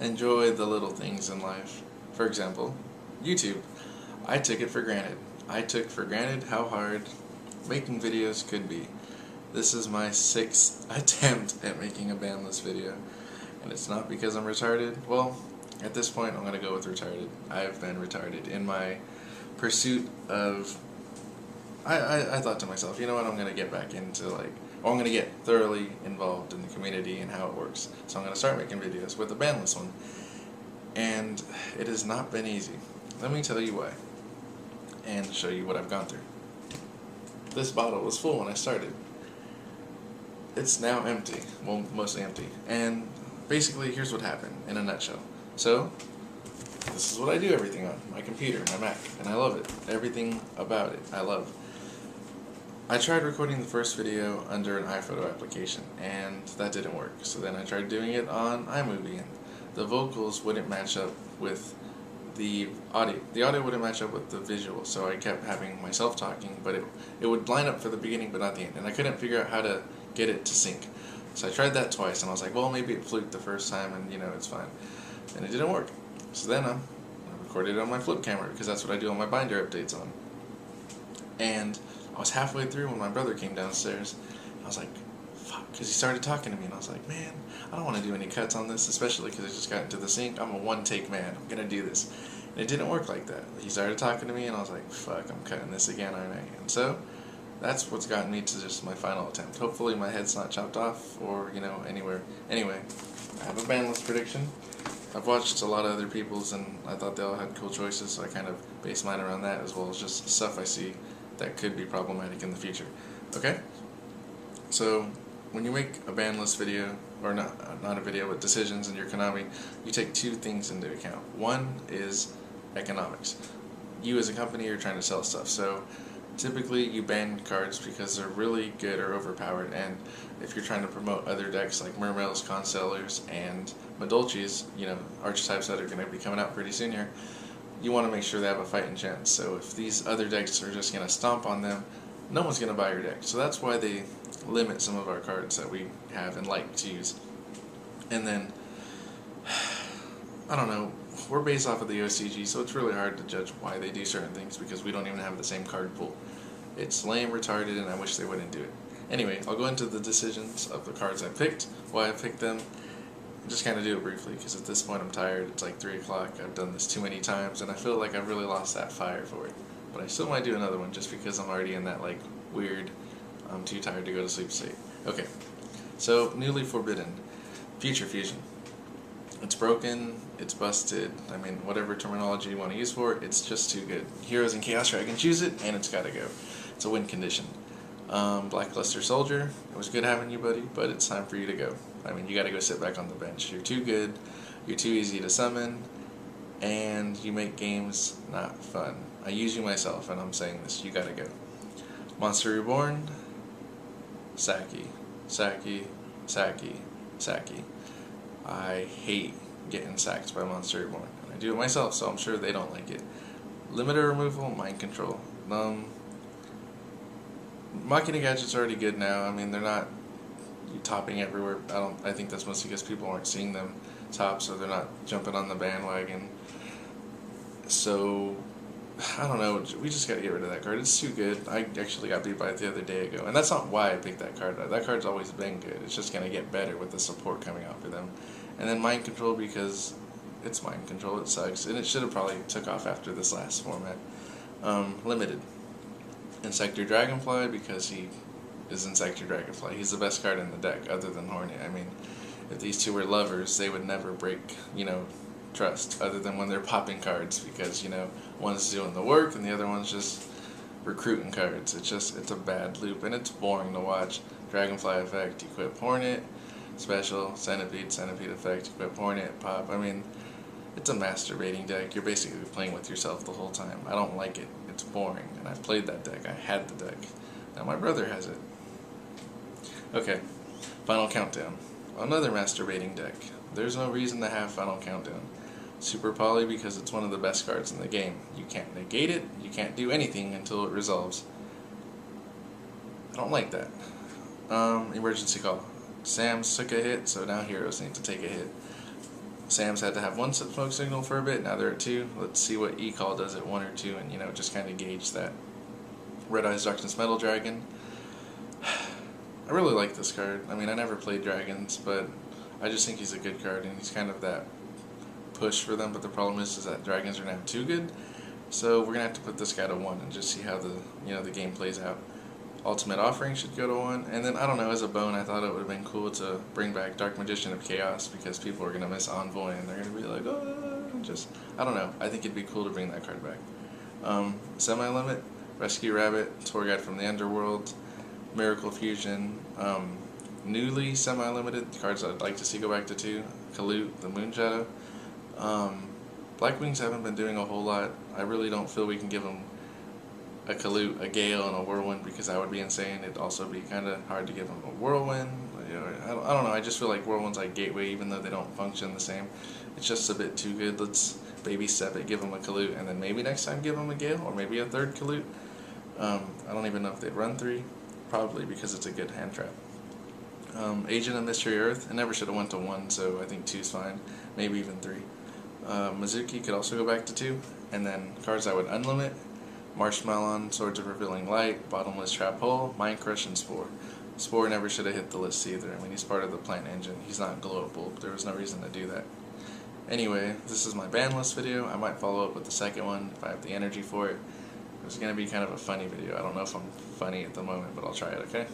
enjoy the little things in life. For example, YouTube. I took it for granted. I took for granted how hard making videos could be. This is my 6th attempt at making a bandless video. And it's not because I'm retarded. Well, at this point I'm going to go with retarded. I've been retarded in my pursuit of... I thought to myself, you know what, I'm going to get back into I'm going to get thoroughly involved in the community and how it works. So I'm going to start making videos with a bandless one. And it has not been easy. Let me tell you why. And show you what I've gone through. This bottle was full when I started. It's now empty. Well, mostly empty. And basically, here's what happened in a nutshell. So, this is what I do everything on. My computer, my Mac. And I love it. Everything about it, I love. I tried recording the first video under an iPhoto application, and that didn't work. So then I tried doing it on iMovie, and the vocals wouldn't match up with the audio. The audio wouldn't match up with the visual, so I kept having myself talking, but it would line up for the beginning but not the end, and I couldn't figure out how to get it to sync. So I tried that twice, and I was like, well, maybe it fluked the first time, and it's fine. And it didn't work. So then I recorded it on my flip camera, because that's what I do all my binder updates on. And I was halfway through when my brother came downstairs. I was like, fuck, because he started talking to me, and I was like, man, I don't want to do any cuts on this, especially because I just got into the sync. I'm a one-take man. I'm going to do this. And it didn't work like that. He started talking to me, and I was like, fuck, I'm cutting this again, aren't I? And so, that's what's gotten me to just my final attempt. Hopefully my head's not chopped off, or, anywhere. Anyway, I have a bandless prediction. I've watched a lot of other people's, and I thought they all had cool choices, so I kind of base mine around that, as well as just stuff I see that could be problematic in the future. Okay? So, when you make a bandless video, or not a video, but decisions in your Konami, you take 2 things into account. One is economics. You as a company are trying to sell stuff, so typically you ban cards because they're really good or overpowered, and if you're trying to promote other decks like Mermails, Constellars, and Madolchis, archetypes that are going to be coming out pretty soon here, you want to make sure they have a fighting chance. So if these other decks are just going to stomp on them, no one's going to buy your deck. So that's why they limit some of our cards that we have and like to use. And then, I don't know, we're based off of the OCG, so it's really hard to judge why they do certain things because we don't even have the same card pool. It's lame, retarded, and I wish they wouldn't do it. Anyway, I'll go into the decisions of the cards I picked, why I picked them, just kind of do it briefly, because at this point I'm tired. It's like 3 o'clock, I've done this too many times, and I feel like I've really lost that fire for it. But I still might do another one, just because I'm already in that, weird, I'm too tired to go to sleep state. Okay, so, newly forbidden. Future Fusion. It's broken, it's busted, whatever terminology you want to use for it, it's just too good. Heroes and Chaos Dragon choose it, and it's gotta go. It's a win condition. Blackluster Soldier, it was good having you, buddy, but it's time for you to go. You gotta go sit back on the bench. You're too good, you're too easy to summon, and you make games not fun. I use you myself, and I'm saying this, you gotta go. Monster Reborn, Saki, Saki, Saki, Saki. I hate getting sacked by Monster Reborn. And I do it myself, so I'm sure they don't like it. Limiter removal, mind control. Machina Gadget's already good now. They're not topping everywhere. I think that's mostly because people aren't seeing them top, so they're not jumping on the bandwagon. So, I don't know, we just gotta get rid of that card. It's too good. I actually got beat by it the other day ago, and that's not why I picked that card. That card's always been good. It's just gonna get better with the support coming out for them. And then Mind Control, because it's Mind Control, it sucks, and it should have probably took off after this last format. Limited. Insector Dragonfly, because he is Insector Dragonfly. He's the best card in the deck, other than Horny. If these two were lovers, they would never break, trust, other than when they're popping cards, because, one's doing the work and the other one's just recruiting cards. It's a bad loop, and it's boring to watch. Dragonfly effect, equip Hornet, special, Centipede effect, equip Hornet, pop. It's a masturbating deck. You're basically playing with yourself the whole time. I don't like it. It's boring, and I've played that deck. I had the deck. Now my brother has it. Okay, Final Countdown. Another masturbating deck. There's no reason to have Final Countdown. Super Poly, because it's one of the best cards in the game. You can't negate it, you can't do anything until it resolves. I don't like that. Emergency Call. Sam's took a hit, so now heroes need to take a hit. Sam's had to have one smoke signal for a bit, now they're at 2. Let's see what E-Call does at 1 or 2 and, just kind of gauge that. Red Eyes Darkness Metal Dragon. I really like this card. I mean, I never played dragons, but I just think he's a good card, and he's kind of that push for them, but the problem is that dragons are now too good, so we're going to have to put this guy to 1 and just see how the game plays out. Ultimate Offering should go to 1, and then, I don't know, as a bone, I thought it would have been cool to bring back Dark Magician of Chaos, because people are going to miss Envoy, and they're going to be like, oh, I don't know, I think it'd be cool to bring that card back. Semi-Limit, Rescue Rabbit, Tour Guide from the Underworld, Miracle Fusion, newly semi-limited cards I'd like to see go back to 2, Kalut, the Moon Shadow. Black Wings haven't been doing a whole lot. I really don't feel we can give them a Kalut, a Gale, and a Whirlwind, because that would be insane. It'd also be kind of hard to give them a Whirlwind. I don't know, I just feel like Whirlwind's like Gateway, even though they don't function the same. It's just a bit too good. Let's baby step it, give them a Kalut, and then maybe next time give them a Gale, or maybe a third Kalut. I don't even know if they'd run 3. Probably, because it's a good hand trap. Agent of Mystery Earth, it never should have went to 1, so I think 2's fine. Maybe even 3. Mizuki could also go back to 2. And then cards I would unlimit: Marshmallow, Swords of Revealing Light, Bottomless Trap Hole, Mind Crush, and Spore. Spore never should have hit the list either. I mean, he's part of the plant engine. He's not glowable. There was no reason to do that. Anyway, this is my ban list video. I might follow up with the second one if I have the energy for it. It's going to be kind of a funny video. I don't know if I'm funny at the moment, but I'll try it, okay?